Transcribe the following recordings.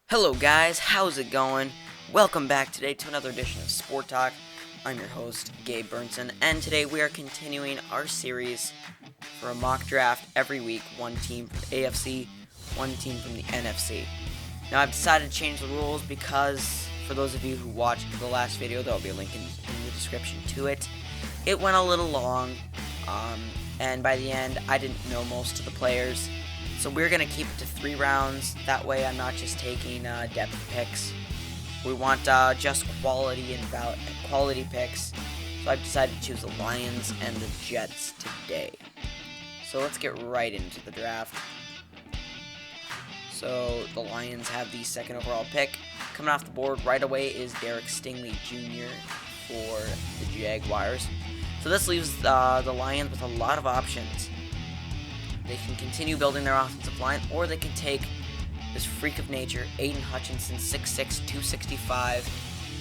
Hello guys, how's it going? Welcome back today to another edition of Sport Talk. I'm your host, Gabe Burnson, and today we are continuing our series for a mock draft every week, one team from the AFC, one team from the NFC. Now I've decided to change the rules because for those of you who watched the last video, there will be a link in the description to it. It went a little long, and by the end I didn't know most of the players. So we're going to keep it to 3 rounds. That way I'm not just taking depth picks. We want just quality picks. So I've decided to choose the Lions and the Jets today. So let's get right into the draft. So the Lions have the second overall pick. Coming off the board right away is Derek Stingley Jr. for the Jaguars. So this leaves the Lions with a lot of options. They can continue building their offensive line, or they can take this freak of nature, Aiden Hutchinson, 6'6", 265,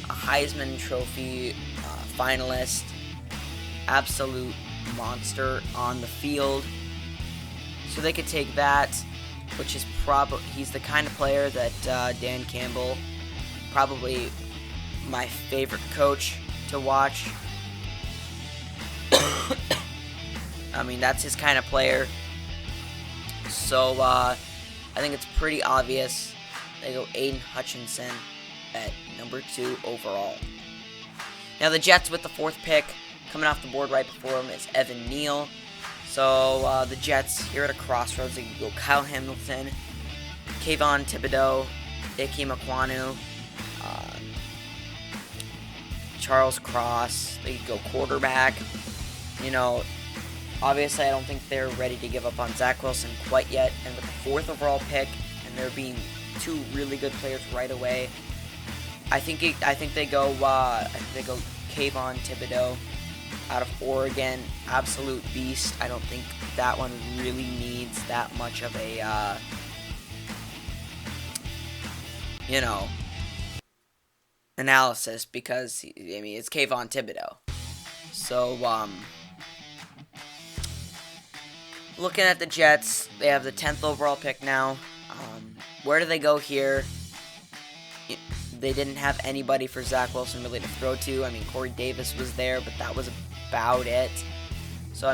a Heisman Trophy finalist, absolute monster on the field. So they could take that, which is he's the kind of player that Dan Campbell, probably my favorite coach to watch. I mean, that's his kind of player. So, I think it's pretty obvious they go Aiden Hutchinson at number 2 overall. Now, the Jets with the 4th pick, coming off the board right before them is Evan Neal. So, the Jets here at a crossroads, they can go Kyle Hamilton, Kayvon Thibodeaux, Ikem Ekwonu, Charles Cross. They could go quarterback. Obviously, I don't think they're ready to give up on Zach Wilson quite yet. And with the 4th overall pick, and there being 2 really good players right away, I think they go Kayvon Thibodeaux out of Oregon, absolute beast. I don't think that one really needs that much of a analysis because it's Kayvon Thibodeaux. So looking at the Jets, they have the 10th overall pick now. Where do they go here? They didn't have anybody for Zach Wilson really to throw to. I mean, Corey Davis was there, but that was about it. So,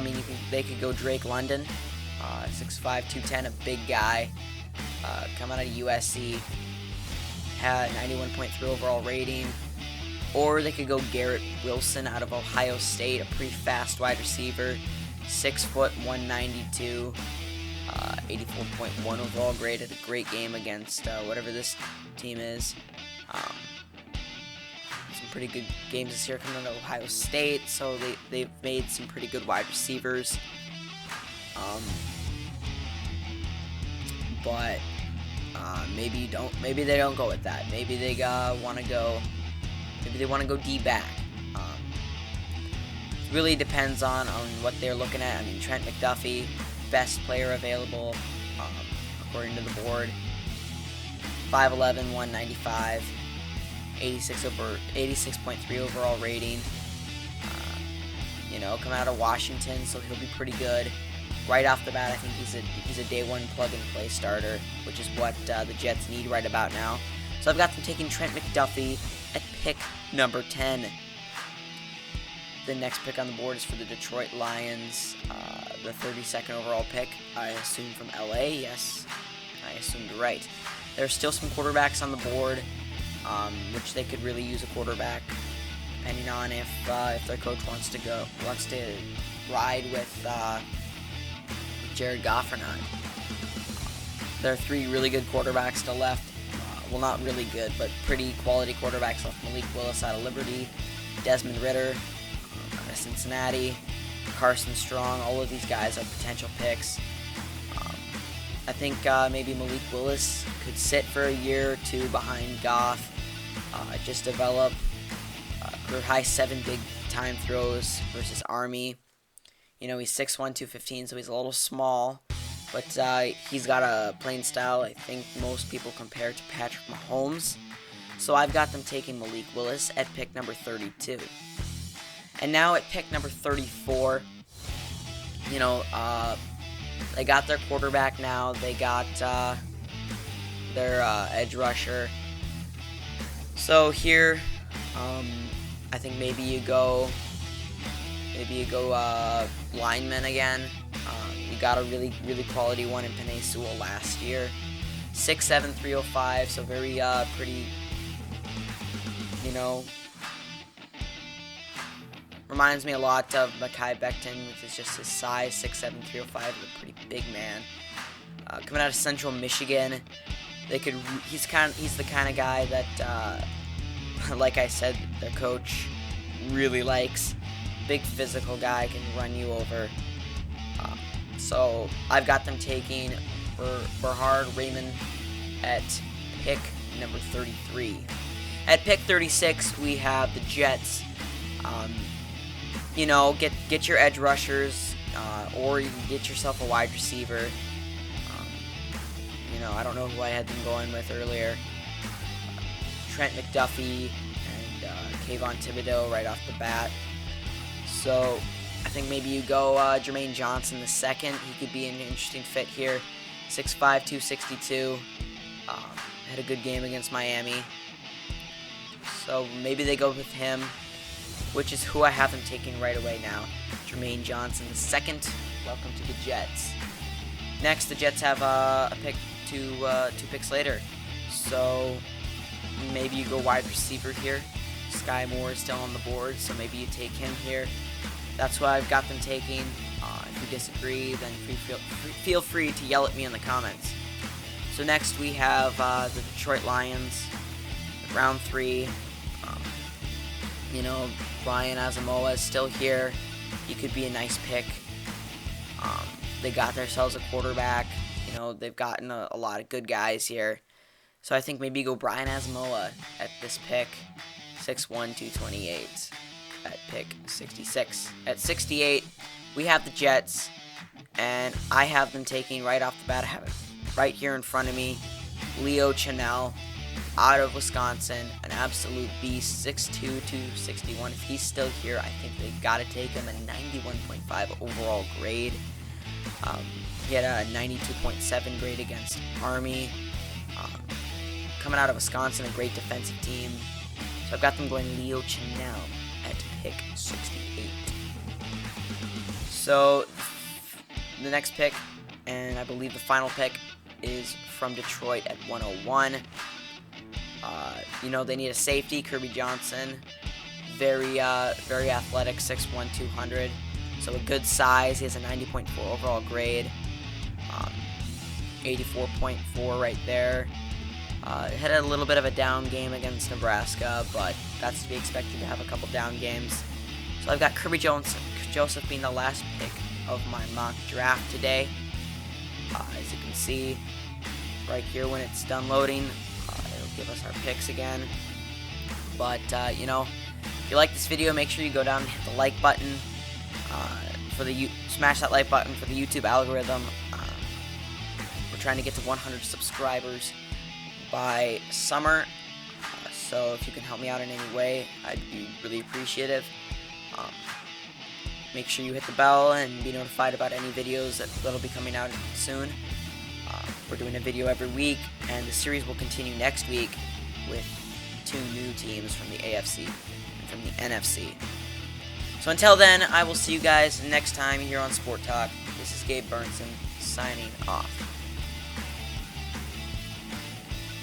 they could go Drake London, 6'5", 210, a big guy, coming out of USC, had 91.3 overall rating. Or they could go Garrett Wilson out of Ohio State, a pretty fast wide receiver. 6 foot, 192, 84.1 overall grade. Had a great game against whatever this team is. Some pretty good games this year coming out of Ohio State, so they've made some pretty good wide receivers. But maybe they don't go with that. Maybe they want to go D-back. Really depends on what they're looking at. Trent McDuffie, best player available, according to the board. 5'11", 195, 86.3 overall rating. Coming out of Washington, so he'll be pretty good. Right off the bat, I think he's a day one plug-and-play starter, which is what the Jets need right about now. So I've got them taking Trent McDuffie at pick number 10. The next pick on the board is for the Detroit Lions, the 32nd overall pick, I assume from LA. Yes, I assumed right. There are still some quarterbacks on the board, which they could really use a quarterback, depending on if their coach wants to ride with Jared Goff or not. There are 3 really good quarterbacks still left. Well, not really good, but pretty quality quarterbacks left. Malik Willis out of Liberty, Desmond Ridder out of Cincinnati, Carson Strong. All of these guys are potential picks. I think maybe Malik Willis could sit for a year or 2 behind Goff, just develop career high 7 big time throws versus Army. He's 6'1", 215, so he's a little small, but he's got a playing style I think most people compare to Patrick Mahomes. So I've got them taking Malik Willis at pick number 32. And now at pick number 34, they got their quarterback now. They got their edge rusher. So here, I think maybe you go lineman again. You got a really quality one in Penei Sewell last year. 6'7", 305, so very pretty, reminds me a lot of Mekhi Becton, which is just his size, 6'7", 305, a pretty big man. Coming out of Central Michigan, he's the kind of guy that, like I said, their coach really likes. Big physical guy, can run you over. So I've got them taking Bernhard Raimann at pick number 33. At pick 36, we have the Jets. Get your edge rushers, or you can get yourself a wide receiver. I don't know who I had them going with earlier. Trent McDuffie and Kayvon Thibodeaux right off the bat. So I think maybe you go Jermaine Johnson the second. He could be an interesting fit here. 6'5", 262. Had a good game against Miami. So maybe they go with him, which is who I have them taking right away now. Jermaine Johnson the second. Welcome to the Jets. Next, the Jets have a pick two picks later. So maybe you go wide receiver here. Sky Moore is still on the board, so maybe you take him here. That's why I've got them taking. If you disagree, then feel free to yell at me in the comments. So next we have the Detroit Lions, round 3. Brian Asamoah is still here. He could be a nice pick. They got themselves a quarterback. They've gotten a lot of good guys here. So I think maybe go Brian Asamoah at this pick, 6'1", 228 at pick 66. At 68, we have the Jets, and I have them taking right off the bat. I have it right here in front of me. Leo Chenal out of Wisconsin, an absolute beast, 6'2", 261. If he's still here, I think they got to take him, a 91.5 overall grade. He had a 92.7 grade against Army. Coming out of Wisconsin, a great defensive team. So I've got them going Leo Chenal at pick 68. So the next pick, and I believe the final pick, is from Detroit at 101. They need a safety, Kirby Johnson. Very athletic, 6'1", 200. So a good size. He has a 90.4 overall grade. 84.4 right there. Had a little bit of a down game against Nebraska, but that's to be expected to have a couple down games. So I've got Kirby Joseph being the last pick of my mock draft today. As you can see right here when it's done loading, it'll give us our picks again. But, if you like this video, make sure you go down and hit the like button. Smash that like button for the YouTube algorithm. We're trying to get to 100 subscribers by summer, so if you can help me out in any way, I'd be really appreciative. Make sure you hit the bell and be notified about any videos that'll be coming out soon. We're doing a video every week, and the series will continue next week with 2 new teams from the AFC and from the NFC. So until then, I will see you guys next time here on Sport Talk. This is Gabe Burnson, signing off.